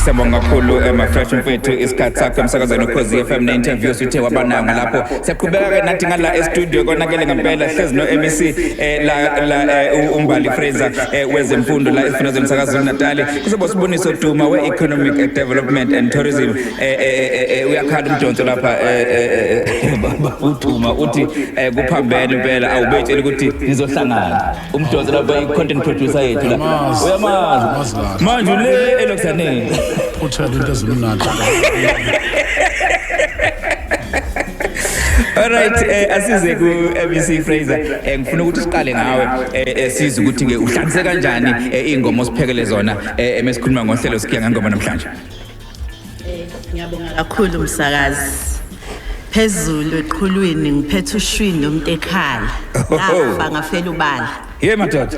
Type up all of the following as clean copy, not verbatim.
Siyabonga kakhulu mafresh mfethu isikhathi sakho emsakazweni ukhozi FM ne-interviews uthe wabanayo ngalapho. Siyaqhubeka nathi ngala e-studio konakele ngempela hlezi no MEC uMbali Fraser wezemfundo la esifuna zomsakazo Natal. Kuzoba siboniso duma we-economic development and tourism uyakhala umdonso lapha uduma uthi kuphambene impela awubetshela ukuthi nizohlangana umdonso lapha i-content producer yethu la uyamazi manje le eloksaneni uthela into ezimnandi. Alright, asize ku MEC Fraser. Ngifuna ukuthi siqale ngawe size ukuthi ke uhlanganise kanjani ingoma osiphekele zona mesikhuluma ngohlelo sikhiya ngangoma namhlanje. Ngiyabonga kakhulu umsakazi. Phezulu eqhulwini ngiphethe ushwini nomtekhala. Lapha ngafela ubala. Ye madoda.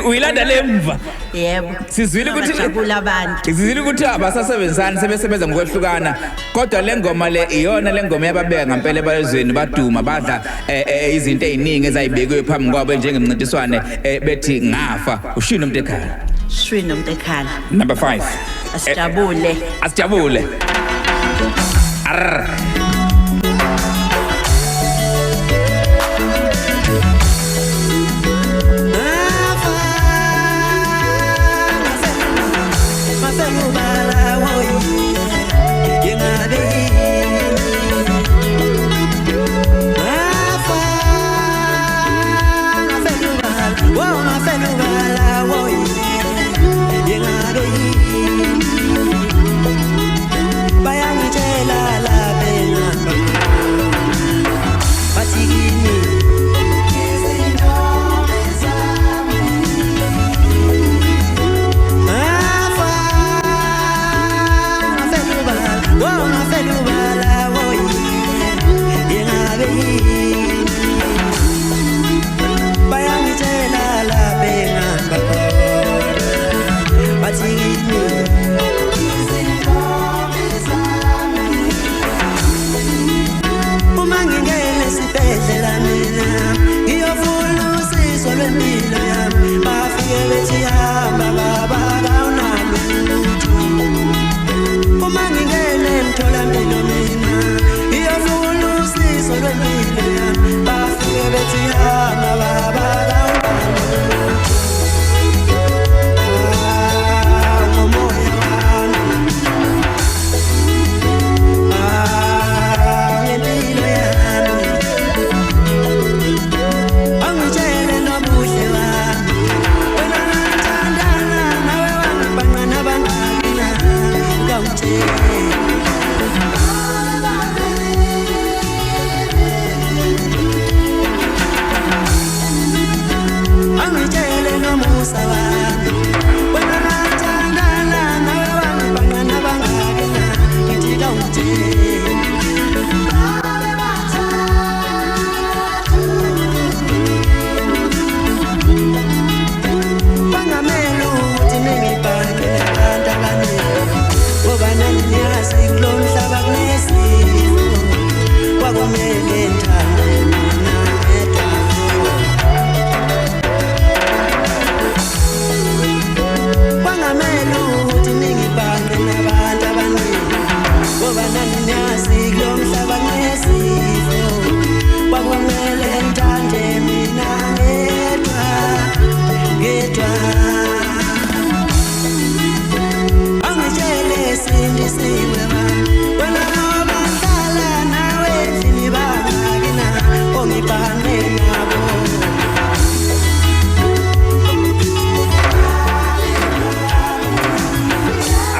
Uyilanda lemva. Yebo. Sizwile ukuthi abantu. Sizwile ukuthi abasasebenzisana sebesebenza ngokwehlukana. Kodwa le ngoma le iyona le ngoma yababeka ngempela ebalezweni baduma badla izinto eziningi ezayibekwe phambi kwabo njengemncintiswane bethi ngafa ushino umtekhala. Shwini nomtekhala. Number 5. Asijabule. Asijabule.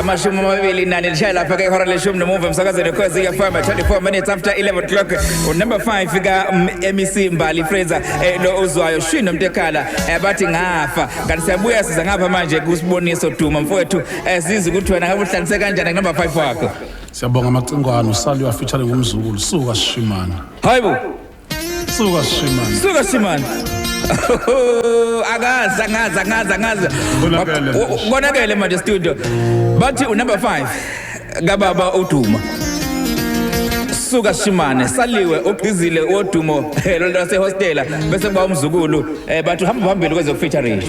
Amashumi amabili nani lishaya lapha ke ihora leshumi nomuva emsakazweni ukhozi FM 24 minutes after 11 o'clock. Number 5 fika MEC Mbali Fraser lo uzwayo shwini nomtekhala bathi ngafa. Kanti siyabuya siza ngapha manje kusiboniso duma mfowethu sizwe ukuthi wena ngabe uhlanganise kanjani number 5 wakho. Siyabonga amacingwane usali wa featuring umzukulu suka Shimani. Hayibo. Suka Shimani. Suka Shimani. Angaza. Bonakele manje studio. Bathi number 5 kababa uduma. Suka Shimane saliwe ogqizile wodumo lo lase hostela bese kuba umzukulu bathi hamba phambili kwezo featuring.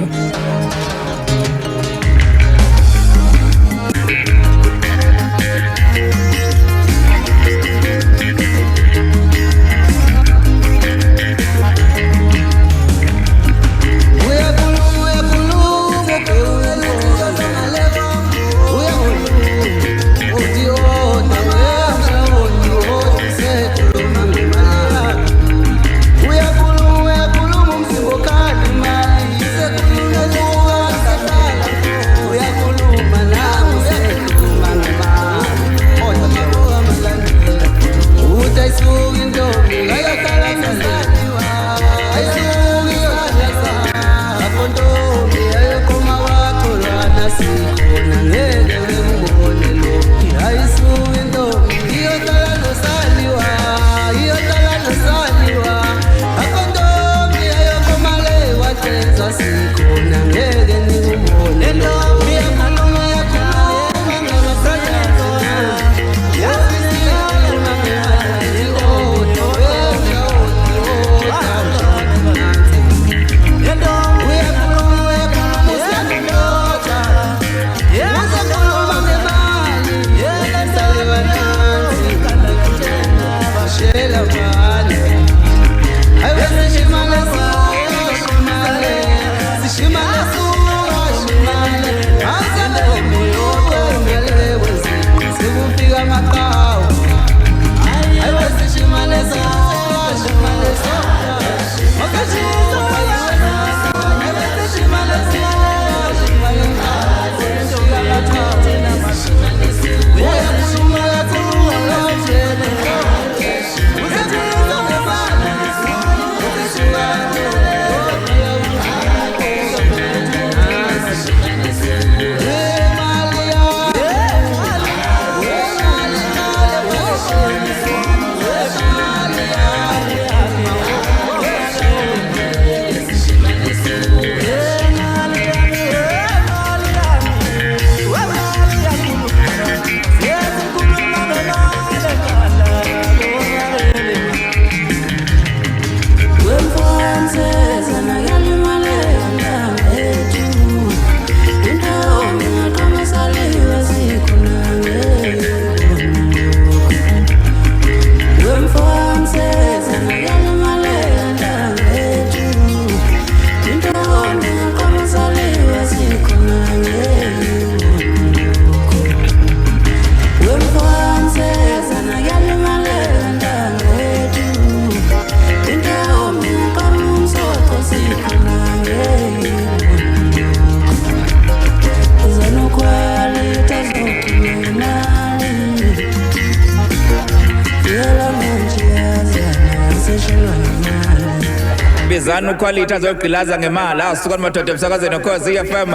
uMizana uQuality azogqilaza ngemali asuka madoda emsakazweni Ukhozi FM.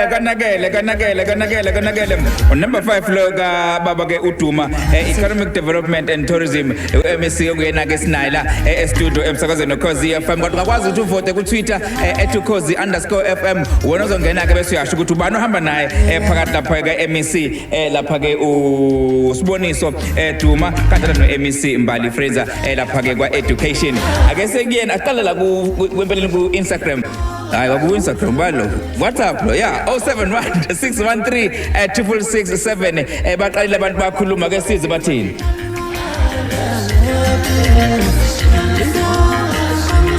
Kanakele. Number 5 lo ka baba ke uDuma Economic Development and Tourism uMSC okuyena ke sinayila e-studio emsakazweni Ukhozi FM. Kodwa ungakwazi ukuthi uvote ku Twitter @ukhozi_FM. Wona uzongena ke bese uyasho ukuthi ubani ohamba naye phakathi lapha ke MEC lapha ke uSiboniso Duma kanjalo no MEC Mbali Fraser lapha ke kwa education. Ake sekuyena aqala la kwempeleni ku Instagram. Hayi ku Instagram balo. WhatsApp lo yeah 071 613 667 baqalile abantu bakhuluma ke size bathini.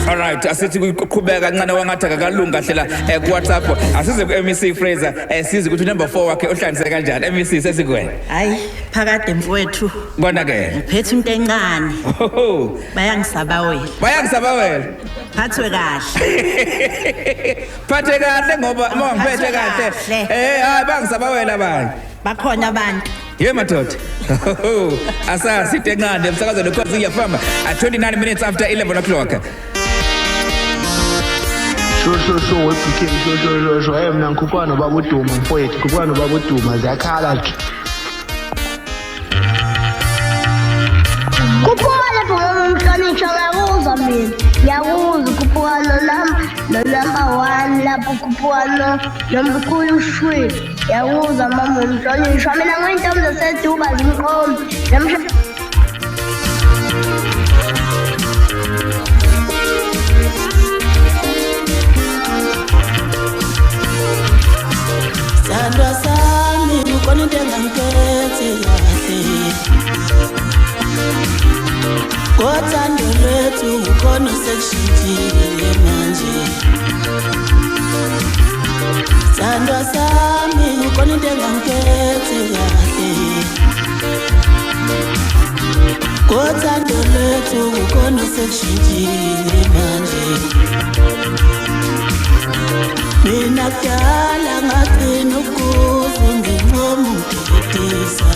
Alright, asithi kuqhubeka kancane wangathi akalunga kahle la ku WhatsApp. Asize ku MEC Fraser size ukuthi number 4 wakhe ohlanzeke kanjani. MEC sesikwena. Hayi, phakade mfowethu. Bona ke. Ngiphethe umuntu encane. Bayangisaba wena. Phathwe kahle. Phathe kahle ngoba ngiphethe kahle. Hayi bangisaba wena bani. Bakhona abantu. Ye madoda. Asasi tencane emsakazweni Ukhozi FM at 29 minutes after 11 o'clock. Sho wePK sho mina ngikupana baba uDuma mfowethu ngikupana baba uDuma ziyakhala nje kupona phela umhlonishwa ngakuza mina yakuza kupona number 1 lapho kupona nomkhulu shwe yakuza mama umhlonishwa mina ngoyintombi zaseDuba zimqomi Sandwa sami ukona into engangiphethe kahle Kothando lwethu ukona sekushintshile manje Sandwa sami ukona into engangiphethe kahle Kothando lwethu ukona sekushintshile manje Mina kudala ngagcina ukuze nginqomu ukudidisa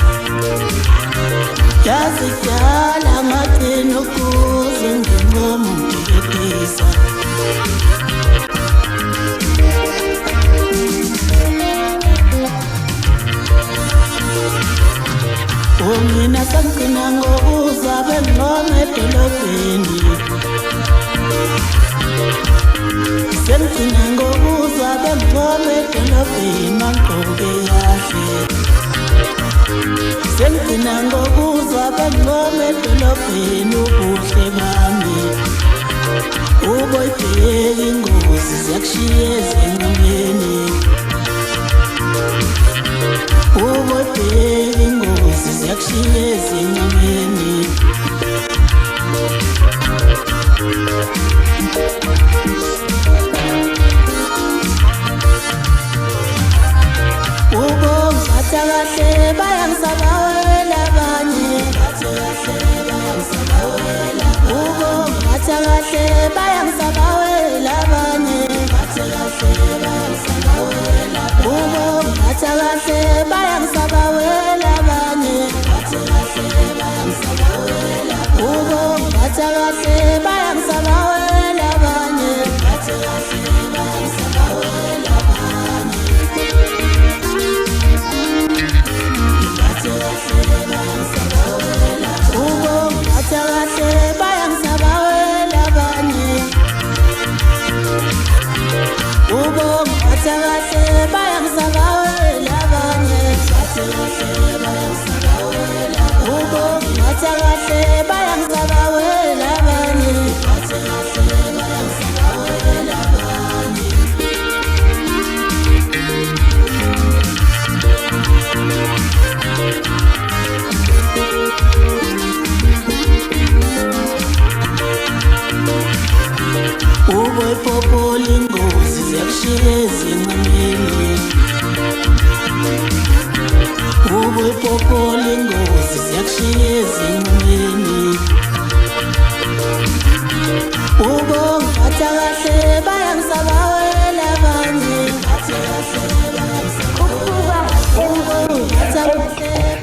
Yazi kudala ngagcina ukuze nginqomu ukudidisa Mina sangigcina ngokuza bengiqonga edolobheni Sengigcina ngokuzwa bengqobe edolobheni mangqoke kahle Sengigcina ngokuzwa bengqobe edolobheni ubuhle bami Uboyibheka ingozi ziyakushiya ezingqondweni Uboyibheka ingozi ziyakushiya ezingqondweni Ngiphatha kahle bayangisaba wena abanye ngiphatha kahle bayangisaba wena abanye ngiphatha kahle bayangisaba wena abanye ngiphatha kahle bayangisaba wena abanye Popolingozi ziyakushiya ezinqameni Popolingozi ziyakushiya ezinqameni Ngiphatha kahle bayangisaba wena abanye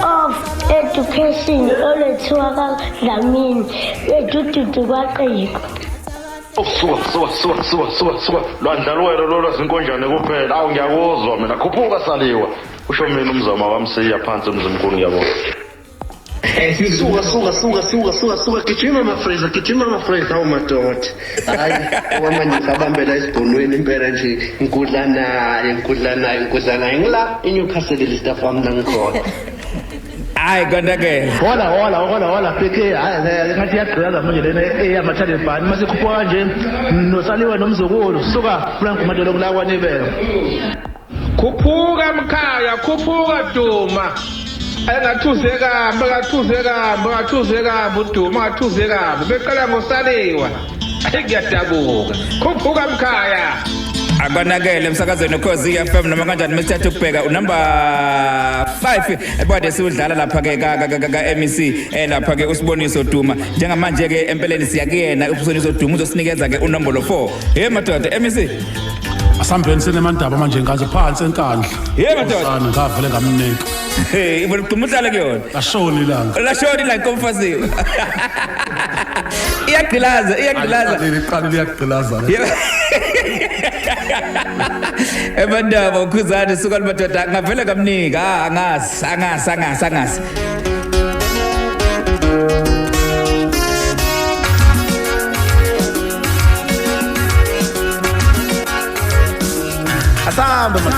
of education olethiwa kaDlamini bedududu kwaqiko Suka lwandlalwelo lolwazinkonjane kuphela awu ngiyakuzwa mina khuphuka saliwa usho mina umzamo wamsiya phansi emzimkhulu ngiyabona Suka gijima mafreza awu madoda hayi okwamanje sabambela esibhonweni impela nje inkudlanayo ngila iNewcastle listaff wami nangikhona hayi konake hola PK hayi ngathi yagqila manje lena eyamathale bani mase khuphuka kanje nosaliwe nomzukulu suka Frank Madolo kulakwanebela khuphuka mkhaya khuphuka Duma engathuze kambe uDuma ngathuze kambe beqala ngosaliwa ngiyadabuka khuphuka mkhaya akonakele emsakazweni Ukhozi FM noma kanjani mesithatha ukubheka unumber 5 ebade siudlala lapha ke ka MEC lapha ke uSiboniso Duma njengamanje ke empeleni siyakuyena uSiboniso Duma uzosinikeza ke unombolo 4 hey madoda MEC asambeni senemandaba manje ngaze phansi enkandla hey madoda ngavele ngamnika hey ibona kumhlala kuyona lashoni la komfaziwe iyagqilaza liqala liyagqilaza ebandaba ukhuzane suka limadoda ngavele kamnika angasi asamba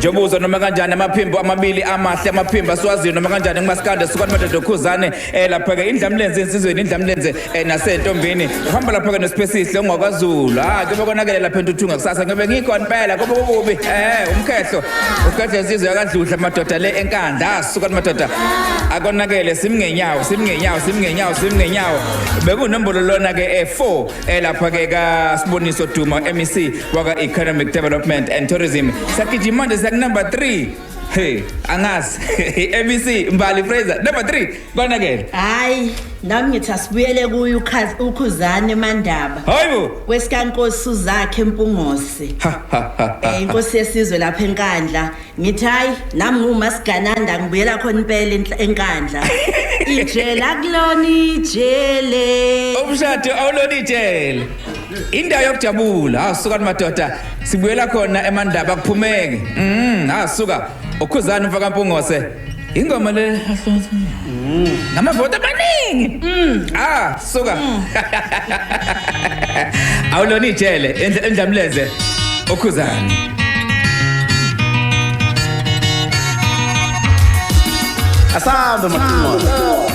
Jobuzo noma kanjani amaphimbo amabili amahle amaphimbo aswaziyo noma kanjani ngumaskanda suka madoda Khuzane lapha ke indlamlenze insizweni indlamlenze nasentombini uhamba lapha ke noSpecihle ongakwaZulu ke bakonakele lapha entuthunga kusasa ngobe ngikho impela kuba kubi umkhehlo ukhethe insizwe yakadludla madoda le enkandla suka madoda akonakele simngenyawo bekunombolo lona ke 4 lapha ke ka Siboniso Duma MEC waka Economic Development and Tourism sakijimande number 3 hey angazi ABC Mbali Fraser number 3 konakele hayi nami ngithi asibuyele kuyo ukhuzane eMandaba hayibo wesikankosi uzakhe empungose inkosi yesizwe lapha eNkandla ngithi hayi nami nguMasigananda ngibuyela khona impela eNkandla ijele akulona ijele umshado awulona ijele indawo yokujabula asuka madoda sibuyela khona eMandaba kuphumeke asuka ukhuzana mfaka mpungose ingoma le namavota maningi suka awulona ijele endlamleze ukhuzana Asambe makhulu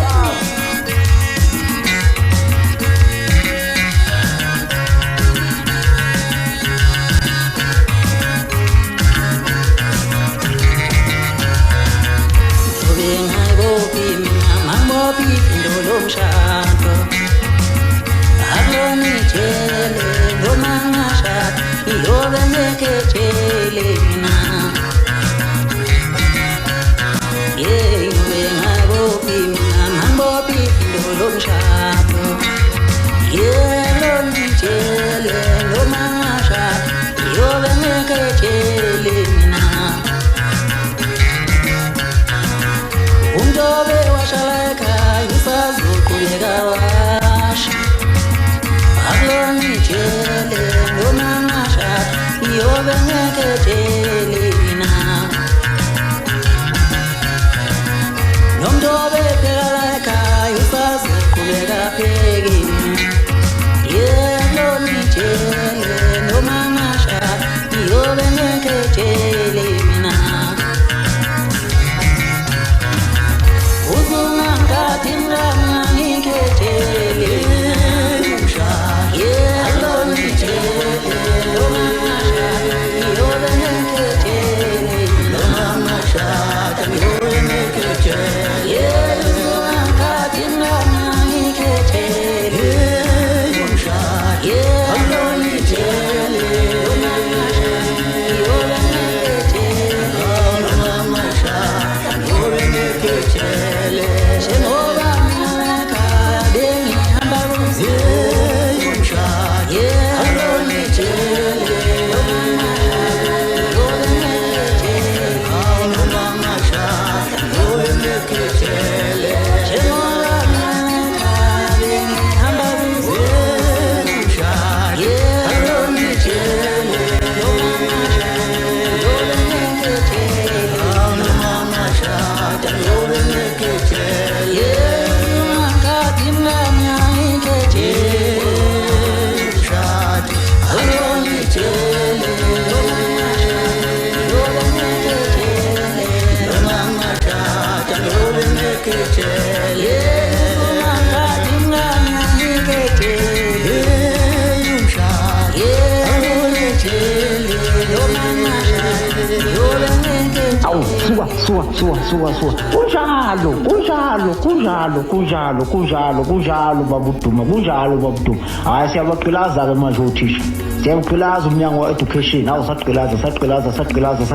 kunjalo babuduma hayi siyabaqhilaza ke manje uthisha siyabaqhilaza umnyango wa education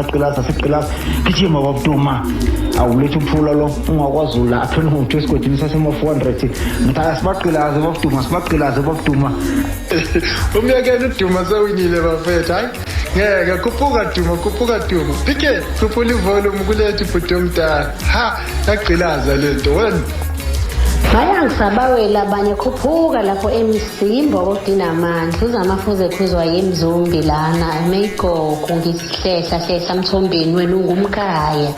saqhilaza gijima babuduma awulethe umfula lo ungakwazula aphela ukuthi esigodini sasema 400 ngithatha sibaqhilaze babuduma umyekeni uduma sewunyile bafethu hayi ngeke khuphuka duma pike khuphula ivolume kulethe ibhuti omdala yagqilaza lento wena bayangisabawela abanye khuphuka lapho emsimbo kodinamandla uzamafuze khuzwa yemzumbi lana emayigoko ngisihlehla mthombeni wena ungumkhaya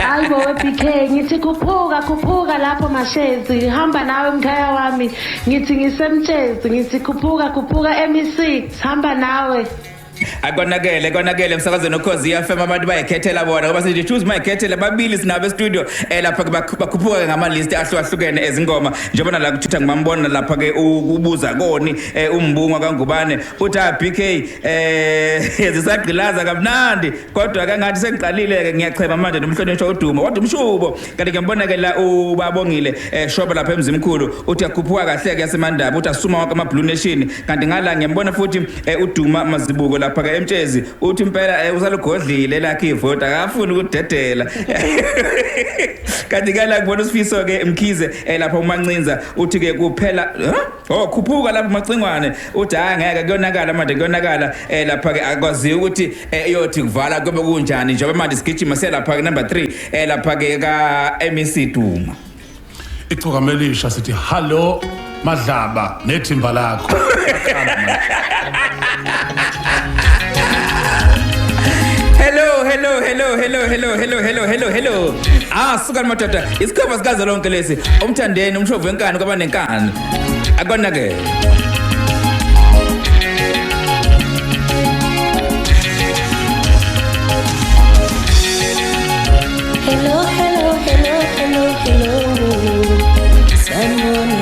hayi bo PK ngithi khuphuka lapho mashezi hamba nawe mkhaya wami ngithi ngisemtshezi ngithi khuphuka MEC hamba nawe konakele emsakazweni Ukhozi FM abantu bayikhethela bona ngoba sithi choose mayikhethela babili sinabo studio lapha bakhuphuka ngama list ahlukahlukene ezingoma njengoba la kuthutha ngimambona lapha ke ubuza koni umbunga kaNgubane uthi BK zisagqilaza kamnandi kodwa ke ngathi sengiqalile ke ngiyachema manje nomhlonishwa uDuma kodwa umshubo kanti ngiyambona ke la ubabongile shoba lapha emzimkhulu uthi yakhuphuka kahle ke yaseMandaba uthi asuma wonke ama Blue Nation kanti ngala ngiyambona futhi uDuma Mazibuko lapha ke emtshezi uthi impela usalogodlile lakhe ivoti akafuni ukudedela kanti kala kubona usifiso ke Mkhize lapha uMancinza uthi ke kuphela khuphuka lapha uMacingwane uthi hayi ngeke kuyonakala manje kuyonakala lapha ke akwazi ukuthi yothi kuvala kube kunjani njengoba manje sigijima selapha ke number 3 lapha ke ka MEC Duma Icokamelisha sithi hello Madlaba nethimba lakho Hello. Suka madoda. Isikhova sikaze lonke lesi. Umthandeni umshovu wenkani kwaba nenkani. Akona ke. Hello. Sanibona,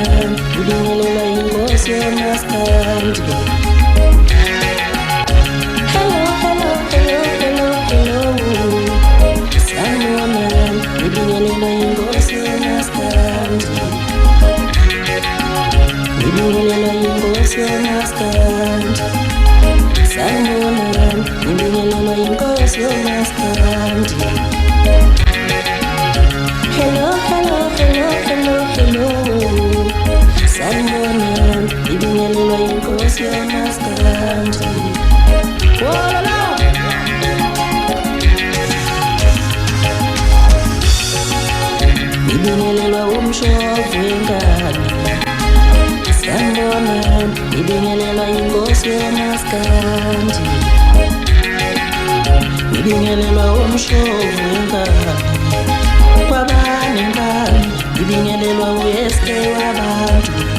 ngibingelela inkosi yamaskandi.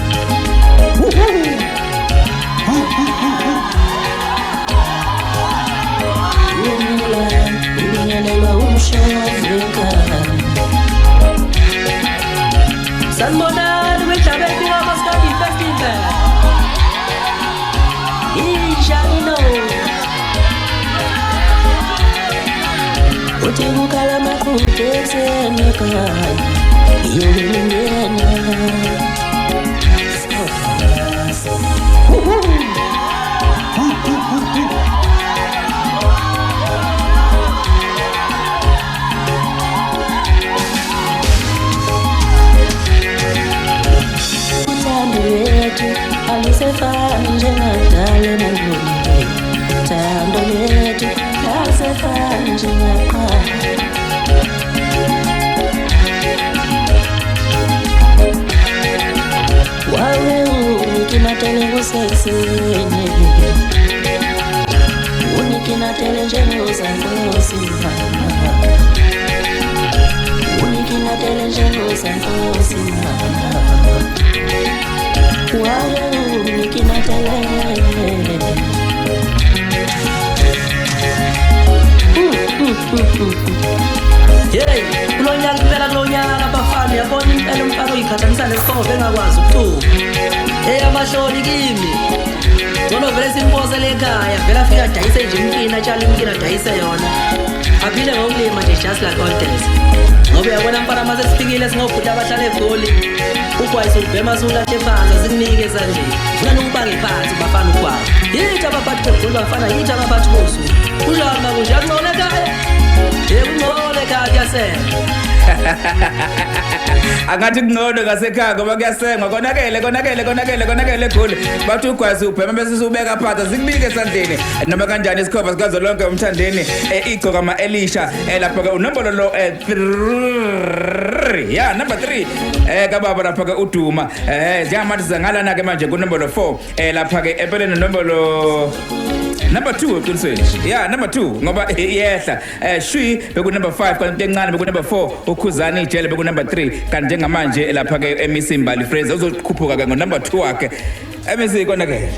Angathi kunono ngasekhaya ngoba kuyasenga konakele khulu bathi ugwazi ubhema bese ubeka phatha sikubike esandleni noma kanjani isikhova sikazo lonke umthandeni igcoka ama Elisha lapha ke unombolo lo 3 number 3 kababa lapha ke uDuma njengamanje sizangalana ke manje kunombolo 4 lapha ke empeleni unombolo number 2 uqinisweni number 2 ngoba yehla Shwi beku number 5 kanti encane beku number 4 ukhuzani ijele beku number 3 kanti njengamanje lapha ke MEC Mbali Fraser uzokhuphuka ke ngo number 2 wakhe MEC kona ke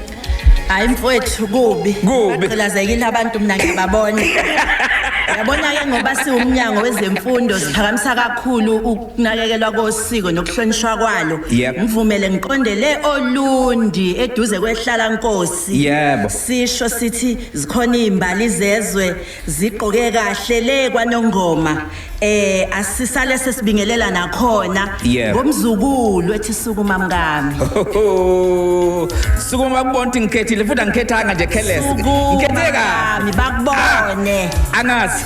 hayi mfowethu kubi baqhilazekile abantu mina ngiyababona yabona ke ngoba siwumnyango wezemfundo siphakamisa kakhulu ukunakekelwa kosiko nokuhlonishwa kwalo ngivumele ngiqondele olundi eduze kwehlala Nkosi sisho sithi zikhona izimbali zezwe ziqoke kahle le kwaNongoma asisale sesibingelela nakhona ngomzukulu ethi sukuma mngami sukuma kubonti ngikhethile futhi angikhethanga nje careless ngikhethe angazi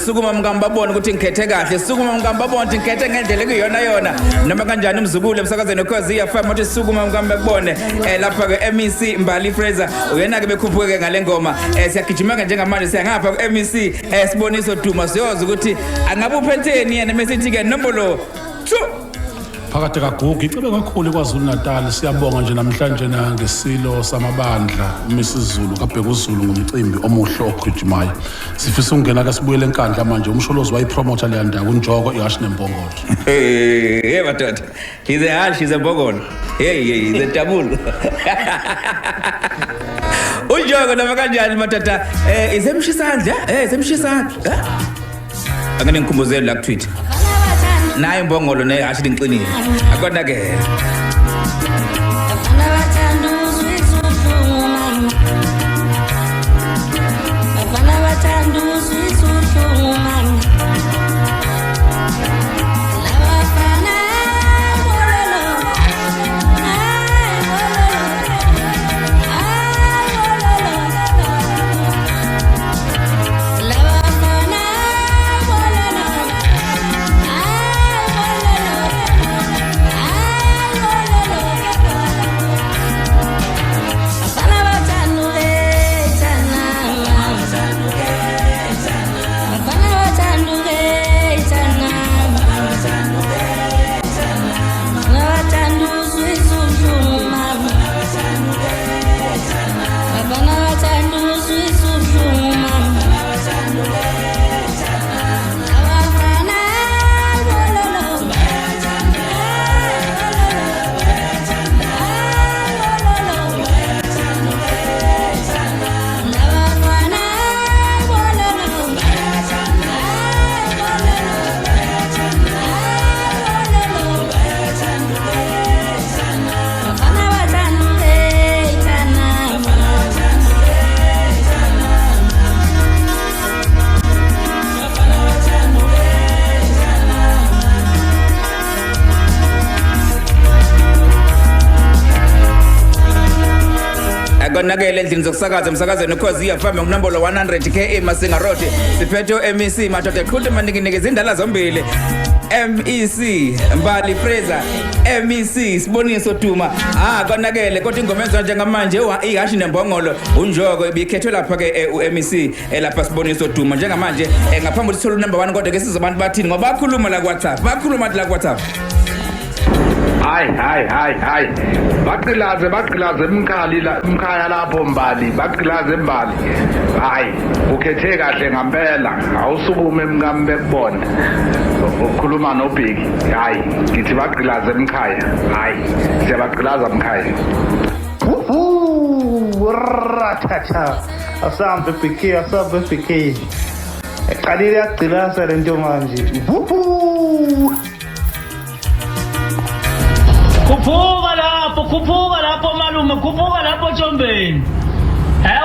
Sukuma mngami babone ukuthi ngikhethe kahle sukuma mngami babone ukuthi ngikhethe ngendlela ekuyona yona noma kanjani umzukulu emsakazweni ukhozi iyafama ukuthi sukuma mngami babone lapha ke MEC Mbali Fraser uyena ke bekhuphuke ngale ngoma siyagijima njengamanje siyangapha ku MEC Siboniso Duma siyoza ukuthi angabe uphetheni yena mesithi ke nombolo 2 phakathi kaGugu icebe kakhulu kwaZulu Natal siyabonga nje namhlanje nangesilo samabandla uMisizulu kaBhekuzulu ngomcimbi omuhle ogijimayo sifisa ukungena ke sibuyele enkandla manje umsholozi wayipromoter le ndawo unjoko ihashi nembongolo hey batata he's a hash he's a mbongolo hey the tabulu unjoko noma kanjani batata izemshisandla izemshisandla angene ngikhumbuzele la ku Twitter naye imbongolo nehashi linqinile akonda ke konakele endlini zokusakaza emsakazweni ukhozi iyafama ngonombolo 100 KE Masinga Road siphethe MEC madoda eqhuthe manikinikeza indala zombili MEC Mbali Fraser MEC Siboniso Duma konakele kodwa ingoma enziwa njengamanje ihashi nembongolo unjoko ibikhethwe lapha ke uMEC lapha Siboniso Duma njengamanje ngaphambi ukuthi solo number 1 kodwa ke sizobantu bathini ngoba bakhuluma la ku WhatsApp bakhuluma la ku WhatsApp hayi baqilaze imkhaya lapho Mbali baqilaze Mbali hayi ukhethe kahle ngempela awusukume emkami bekubona ukhuluma noBheki hayi ngithi baqilaze emkhaya hayi siyabaqilaza emkhaya ratata asambe BK eqalile yagcilasa lento manje Khuphuka lapho malume khuphuka lapho Ntombeni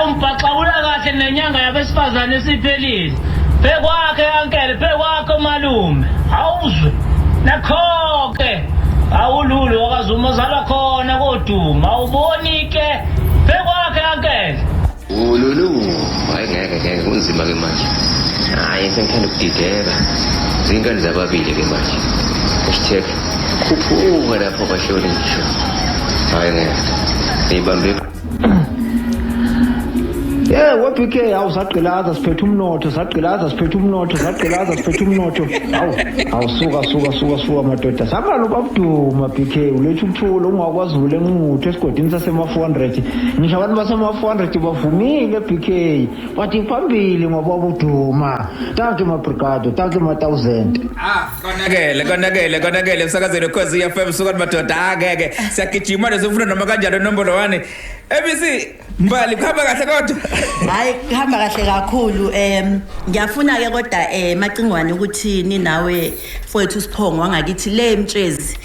umbhaxawula kahle nenyanga yabesifazane esiphelile phekwakhe yankele phekwakhe malume awuzwe nakhoke awululu wakazuma zalwa khona koduma awuboni ke phekwakhe yankele ululu ngeke kunzima ke manje hayi sengithanda ukudideka zingane zababili ke manje #khuphuka lapho bashoni ngisho hayi ngeke ngibambe WBK awusaqilaza siphethe umnotho awusuka madoda sabalo babuduma BK ulethu umthulo ungakwazi ule ngumuthu esigodini sasema400 ngisho abantu basema400 bavumile BK bathi phambili ngoba babuduma tanke mabrigado tanke ma1000 konakele umsakazweni ukhozi FM suka madoda akeke siyagijima nezofuna noma kanjalo nombolo 1 ABC Mbali kuhamba kahle kodwa hayi kuhamba kahle kakhulu ngiyafuna ke kodwa macingwane ukuthi ninawe mfowethu Siphongo wangakithi le Mtshezi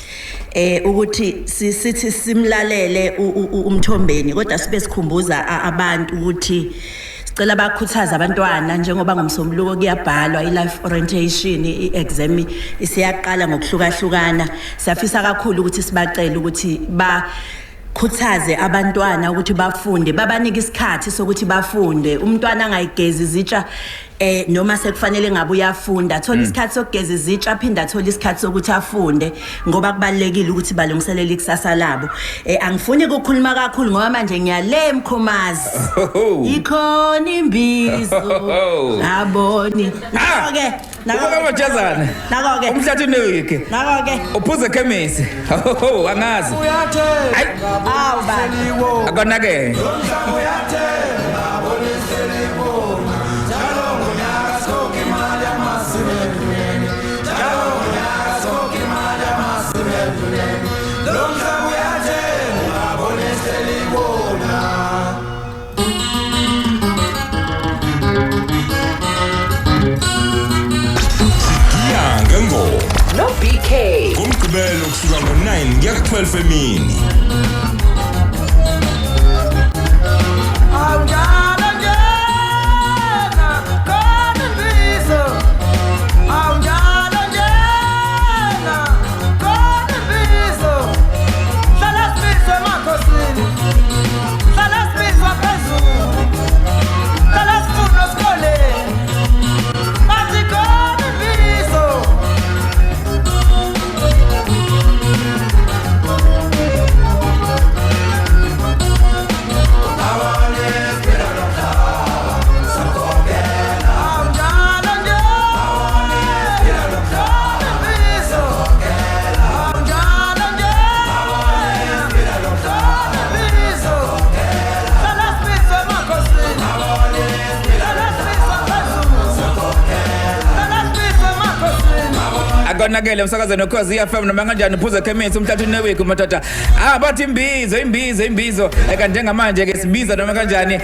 ukuthi sithi simlalele uMthombeni kodwa sibe sikhumbuza abantu ukuthi sicela bakhuthaza abantwana njengoba ngomsombuluko kuyabhalwa i-life orientation i-exam isiyaqala ngokuhlukahlukana siyafisa kakhulu ukuthi sibacela ukuthi khuthaze abantwana ukuthi bafunde babanike isikhathi sokuthi bafunde umntwana angayigezi izitsha noma sekufanele ngabe uyafunda athola isikhathi sokugeza izitsha aphinda athola isikhathi sokuthi afunde ngoba kubalekile ukuthi balungiselele ikusasa labo angifuni ukukhuluma kakhulu ngoba manje ngiyale Mkhomazi ikhona imbizo yaboni nako-ke umhlathi unewiki nako-ke uphuze ekhemisi angazi akonake no BK ngomgqibelo kusuka ngo9 kuya ku12 emini akonakele umsakazweni ukhozi FM noma kanjani uphuze ekhemisi umhlathi unewiki madoda bathi imbizo kanti ngamanje ke sibiza noma kanjani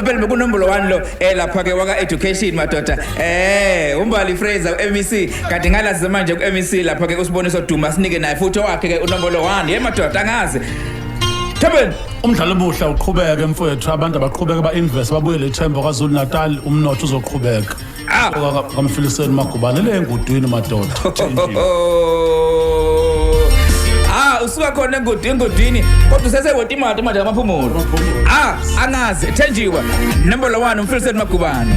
phela bekunombolo 1 lo lapha ke waka education madoda uMbali Fraser MEC kanti ngalazi manje ku MEC lapha ke usiboniso Duma sinike naye futhi wakhe ke unombolo 1 madoda angazi Thobeni umdlalo omuhle uqhubeke mfowethu abantu abaqhubeka ba-invest babuyele eThemba kwaZulu Natal umnotho uzoqhubeka kamfiliseni Magubane le engudwini madoda usuka khona engodini kodwa usesewoti imali manje amaphumulo angazi Thenjiwe nombolo 1 umfiliseni Magubane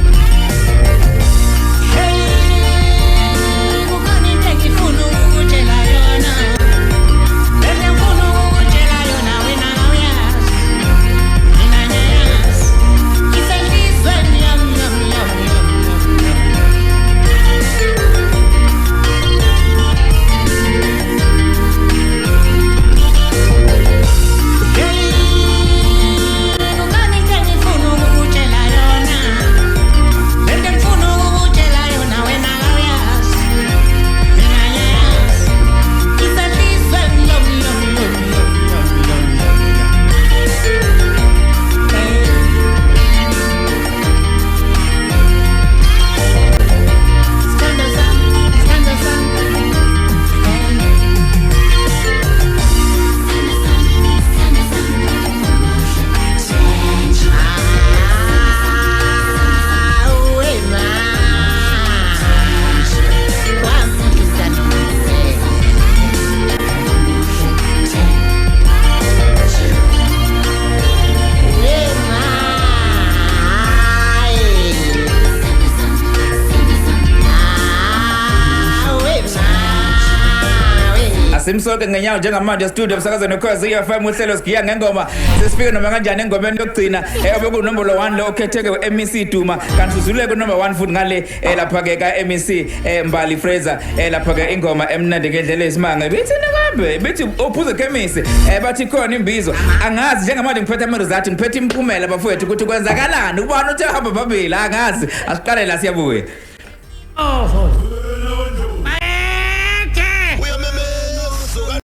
Simsoke ngenyawo njengamanje studio emsakazweni ukhozi FM uhlelo sigiya ngengoma sesifike noma kanjani engomeni yokugcina obekunombolo 1 lo okhetheke MEC Duma kanti uzuleke number 1 futhi ngale lapha ke ka MEC Mbali Fraser lapha ke ingoma emnandi ngendlela esimanga bithini kambe bithi ophuze chemist bathi khona imbizo angazi njengamanje ngiphethe amaresult ngiphethe imphumela bafowethu ukuthi kwenzakalani ubani uthe hamba phambili angazi asiqale la siyabuya